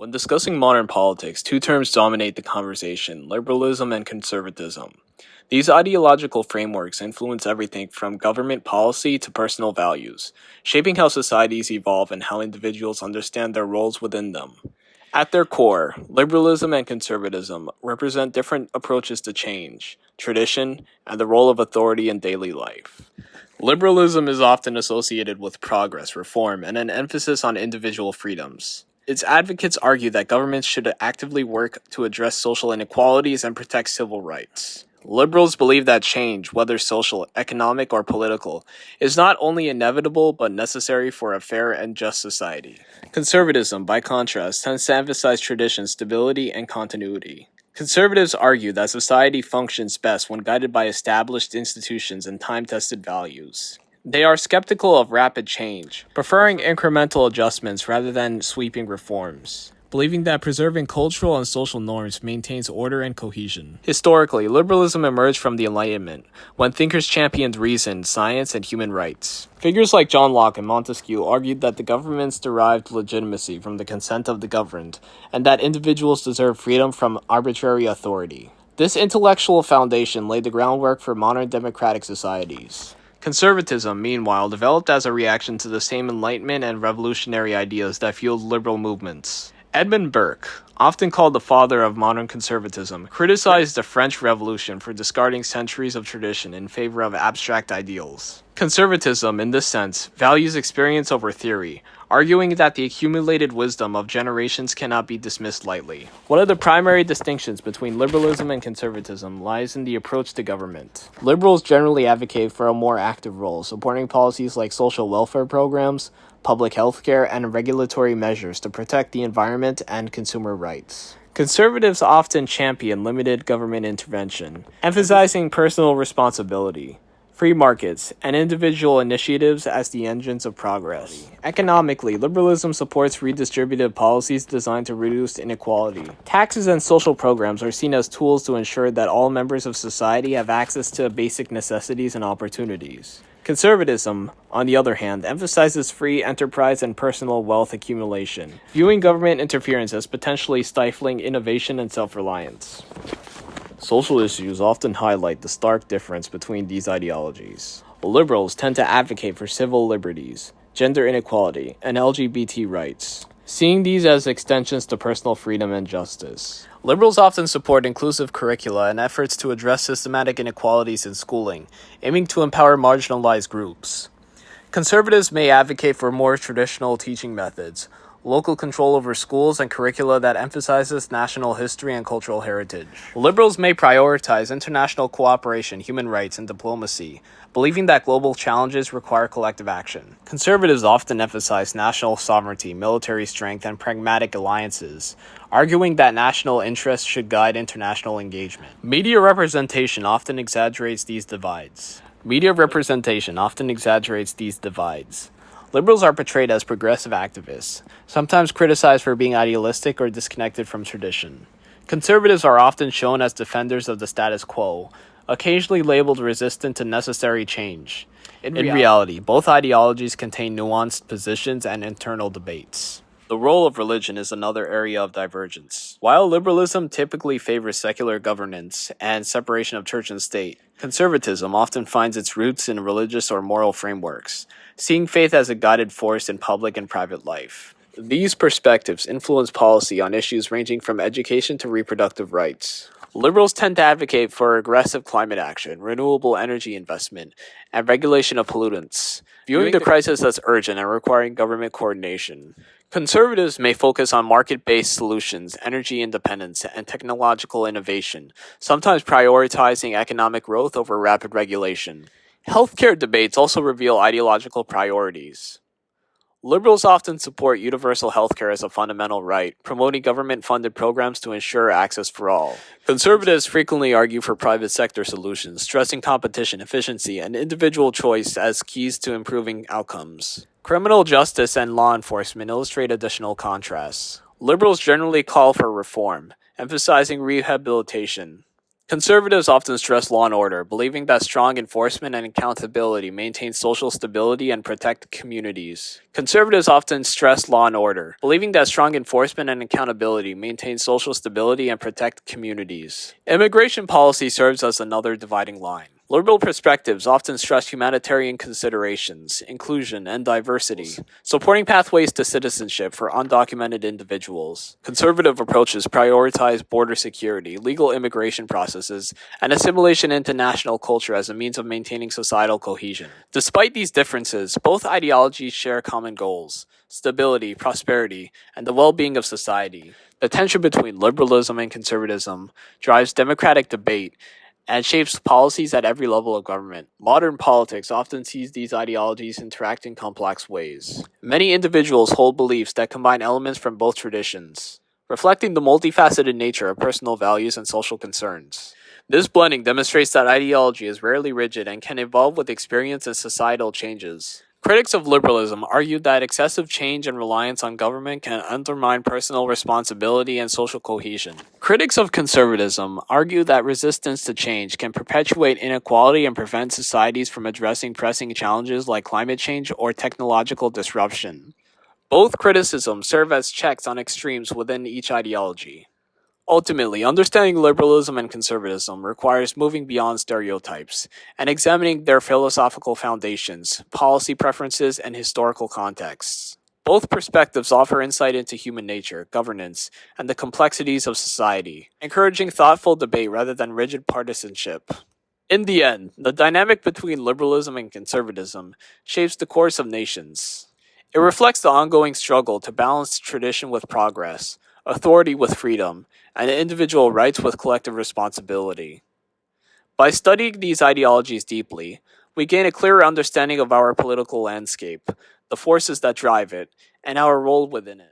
When discussing modern politics, two terms dominate the conversation: liberalism and conservatism. These ideological frameworks influence everything from government policy to personal values, shaping how societies evolve and how individuals understand their roles within them. At their core, liberalism and conservatism represent different approaches to change, tradition, and the role of authority in daily life. Liberalism is often associated with progress, reform, and an emphasis on individual freedoms. Its advocates argue that governments should actively work to address social inequalities and protect civil rights. Liberals believe that change, whether social, economic, or political, is not only inevitable but necessary for a fair and just society. Conservatism, by contrast, tends to emphasize tradition, stability, and continuity. Conservatives argue that society functions best when guided by established institutions and time-tested values. They are skeptical of rapid change, preferring incremental adjustments rather than sweeping reforms, believing that preserving cultural and social norms maintains order and cohesion. Historically, liberalism emerged from the Enlightenment, when thinkers championed reason, science, and human rights. Figures like John Locke and Montesquieu argued that the governments derived legitimacy from the consent of the governed, and that individuals deserve freedom from arbitrary authority. This intellectual foundation laid the groundwork for modern democratic societies. Conservatism, meanwhile, developed as a reaction to the same Enlightenment and revolutionary ideas that fueled liberal movements. Edmund Burke, often called the father of modern conservatism, criticized the French Revolution for discarding centuries of tradition in favor of abstract ideals. Conservatism, in this sense, values experience over theory, arguing that the accumulated wisdom of generations cannot be dismissed lightly. One of the primary distinctions between liberalism and conservatism lies in the approach to government. Liberals generally advocate for a more active role, supporting policies like social welfare programs, public health care, and regulatory measures to protect the environment and consumer rights. Conservatives often champion limited government intervention, emphasizing personal responsibility, free markets, and individual initiatives as the engines of progress. Economically, liberalism supports redistributive policies designed to reduce inequality. Taxes and social programs are seen as tools to ensure that all members of society have access to basic necessities and opportunities. Conservatism, on the other hand, emphasizes free enterprise and personal wealth accumulation, viewing government interference as potentially stifling innovation and self-reliance. Social issues often highlight the stark difference between these ideologies. Liberals tend to advocate for civil liberties, gender inequality, and LGBT rights, seeing these as extensions to personal freedom and justice. Liberals often support inclusive curricula and efforts to address systematic inequalities in schooling, aiming to empower marginalized groups. Conservatives may advocate for more traditional teaching methods, local control over schools, and curricula that emphasizes national history and cultural heritage. Liberals may prioritize international cooperation, human rights, and diplomacy, believing that global challenges require collective action. Conservatives often emphasize national sovereignty, military strength, and pragmatic alliances, arguing that national interests should guide international engagement. Media representation often exaggerates these divides. Liberals are portrayed as progressive activists, sometimes criticized for being idealistic or disconnected from tradition. Conservatives are often shown as defenders of the status quo, occasionally labeled resistant to necessary change. In reality, both ideologies contain nuanced positions and internal debates. The role of religion is another area of divergence. While liberalism typically favors secular governance and separation of church and state, conservatism often finds its roots in religious or moral frameworks, seeing faith as a guided force in public and private life. These perspectives influence policy on issues ranging from education to reproductive rights. Liberals tend to advocate for aggressive climate action, renewable energy investment, and regulation of pollutants, viewing the crisis as urgent and requiring government coordination. Conservatives may focus on market-based solutions, energy independence, and technological innovation, sometimes prioritizing economic growth over rapid regulation. Healthcare debates also reveal ideological priorities. Liberals often support universal healthcare as a fundamental right, promoting government-funded programs to ensure access for all. Conservatives frequently argue for private sector solutions, stressing competition, efficiency, and individual choice as keys to improving outcomes. Criminal justice and law enforcement illustrate additional contrasts. Liberals generally call for reform, emphasizing rehabilitation. Conservatives often stress law and order, believing that strong enforcement and accountability maintain social stability and protect communities. Conservatives often stress law and order, believing that strong enforcement and accountability maintain social stability and protect communities. Immigration policy serves as another dividing line. Liberal perspectives often stress humanitarian considerations, inclusion, and diversity, supporting pathways to citizenship for undocumented individuals. Conservative approaches prioritize border security, legal immigration processes, and assimilation into national culture as a means of maintaining societal cohesion. Despite these differences, both ideologies share common goals: stability, prosperity, and the well-being of society. The tension between liberalism and conservatism drives democratic debate and shapes policies at every level of government. Modern politics often sees these ideologies interact in complex ways. Many individuals hold beliefs that combine elements from both traditions, reflecting the multifaceted nature of personal values and social concerns. This blending demonstrates that ideology is rarely rigid and can evolve with experience and societal changes. Critics of liberalism argue that excessive change and reliance on government can undermine personal responsibility and social cohesion. Critics of conservatism argue that resistance to change can perpetuate inequality and prevent societies from addressing pressing challenges like climate change or technological disruption. Both criticisms serve as checks on extremes within each ideology. Ultimately, understanding liberalism and conservatism requires moving beyond stereotypes and examining their philosophical foundations, policy preferences, and historical contexts. Both perspectives offer insight into human nature, governance, and the complexities of society, encouraging thoughtful debate rather than rigid partisanship. In the end, the dynamic between liberalism and conservatism shapes the course of nations. It reflects the ongoing struggle to balance tradition with progress, authority with freedom, and individual rights with collective responsibility. By studying these ideologies deeply, we gain a clearer understanding of our political landscape, the forces that drive it, and our role within it.